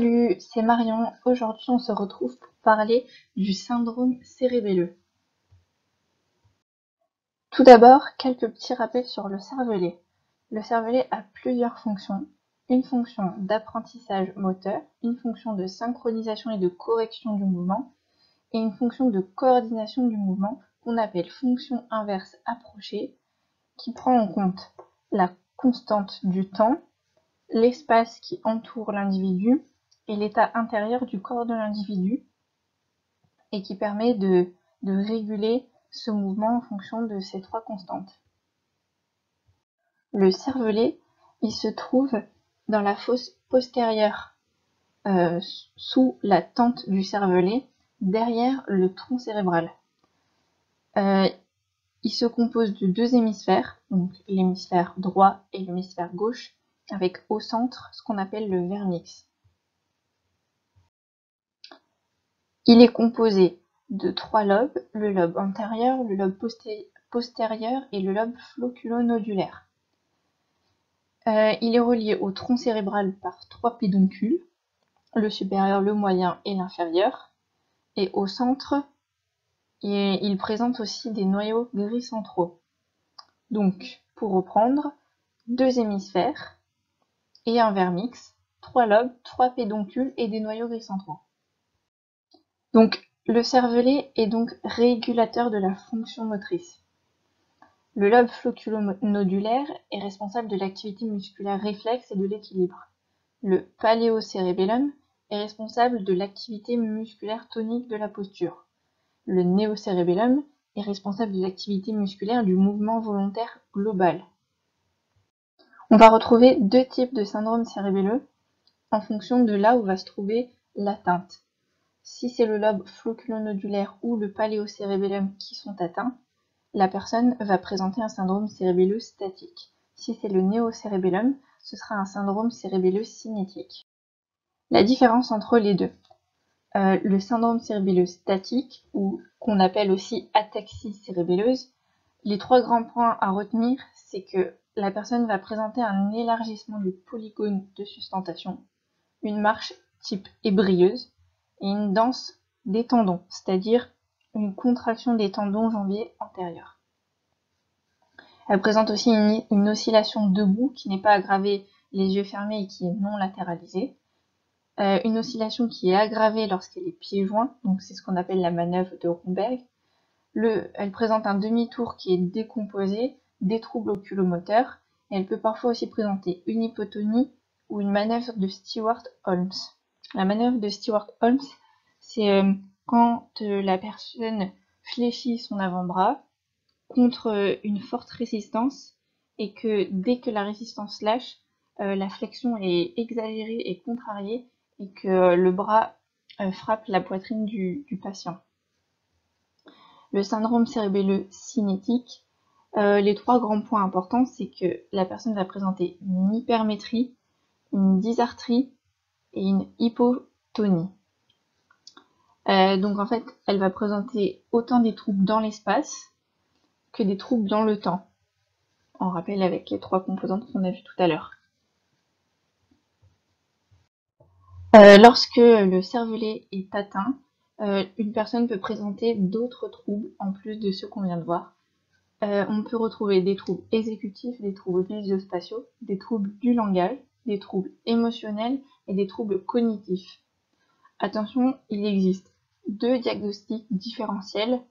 Salut, c'est Marion. Aujourd'hui, on se retrouve pour parler du syndrome cérébelleux. Tout d'abord, quelques petits rappels sur le cervelet. Le cervelet a plusieurs fonctions. Une fonction d'apprentissage moteur, une fonction de synchronisation et de correction du mouvement, et une fonction de coordination du mouvement qu'on appelle fonction inverse approchée, qui prend en compte la constante du temps, l'espace qui entoure l'individu et l'état intérieur du corps de l'individu et qui permet de réguler ce mouvement en fonction de ces trois constantes. Le cervelet, il se trouve dans la fosse postérieure, sous la tente du cervelet, derrière le tronc cérébral. Il se compose de deux hémisphères, donc l'hémisphère droit et l'hémisphère gauche, avec au centre ce qu'on appelle le vernix. Il est composé de trois lobes, le lobe antérieur, le lobe postérieur et le lobe floculo-nodulaire. Il est relié au tronc cérébral par trois pédoncules, le supérieur, le moyen et l'inférieur. Et au centre, il présente aussi des noyaux gris centraux. Donc, pour reprendre, deux hémisphères et un vernix, trois lobes, trois pédoncules et des noyaux gris centraux. Donc, le cervelet est donc régulateur de la fonction motrice. Le lobe floculo-nodulaire est responsable de l'activité musculaire réflexe et de l'équilibre. Le paléocérébellum est responsable de l'activité musculaire tonique de la posture. Le néocérébellum est responsable de l'activité musculaire du mouvement volontaire global. On va retrouver deux types de syndrome cérébelleux en fonction de là où va se trouver l'atteinte. Si c'est le lobe floculo-nodulaire ou le paléocérébellum qui sont atteints, la personne va présenter un syndrome cérébelleux statique. Si c'est le néocérébellum, ce sera un syndrome cérébelleux cinétique. La différence entre les deux. Le syndrome cérébelleux statique, ou qu'on appelle aussi ataxie cérébelleuse, les trois grands points à retenir, c'est que la personne va présenter un élargissement du polygone de sustentation, une marche type ébrieuse et une danse des tendons, c'est-à-dire une contraction des tendons jambiers antérieurs. Elle présente aussi une oscillation debout qui n'est pas aggravée les yeux fermés et qui est non latéralisée. Une oscillation qui est aggravée lorsqu'elle est pieds joints, donc c'est ce qu'on appelle la manœuvre de Romberg. Elle présente un demi-tour qui est décomposé, des troubles oculomoteurs, et elle peut parfois aussi présenter une hypotonie ou une manœuvre de Stewart-Holmes. La manœuvre de Stewart-Holmes, c'est quand la personne fléchit son avant-bras contre une forte résistance et que dès que la résistance lâche, la flexion est exagérée et contrariée et que le bras frappe la poitrine du patient. Le syndrome cérébelleux cinétique, les trois grands points importants, c'est que la personne va présenter une hypermétrie, une dysarthrie et une hypotonie. Donc en fait, elle va présenter autant des troubles dans l'espace que des troubles dans le temps. En rappel avec les trois composantes qu'on a vues tout à l'heure. Lorsque le cervelet est atteint, une personne peut présenter d'autres troubles en plus de ceux qu'on vient de voir. On peut retrouver des troubles exécutifs, des troubles visio-spatiaux, des troubles du langage, des troubles émotionnels et des troubles cognitifs. Attention, il existe deux diagnostics différentiels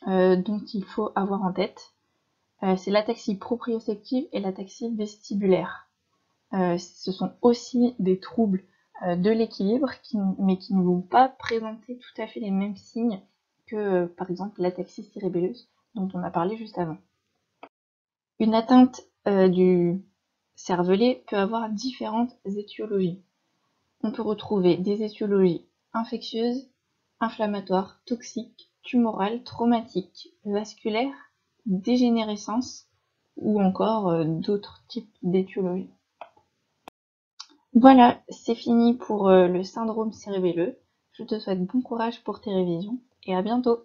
dont il faut avoir en tête. C'est l'ataxie proprioceptive et l'ataxie vestibulaire. Ce sont aussi des troubles de l'équilibre, mais qui ne vont pas présenter tout à fait les mêmes signes que par exemple l'ataxie cérébelleuse dont on a parlé juste avant. Une atteinte du cervelet peut avoir différentes étiologies. On peut retrouver des étiologies infectieuses, inflammatoires, toxiques, tumorales, traumatiques, vasculaires, dégénérescence ou encore d'autres types d'étiologies. Voilà, c'est fini pour le syndrome cérébelleux. Je te souhaite bon courage pour tes révisions et à bientôt.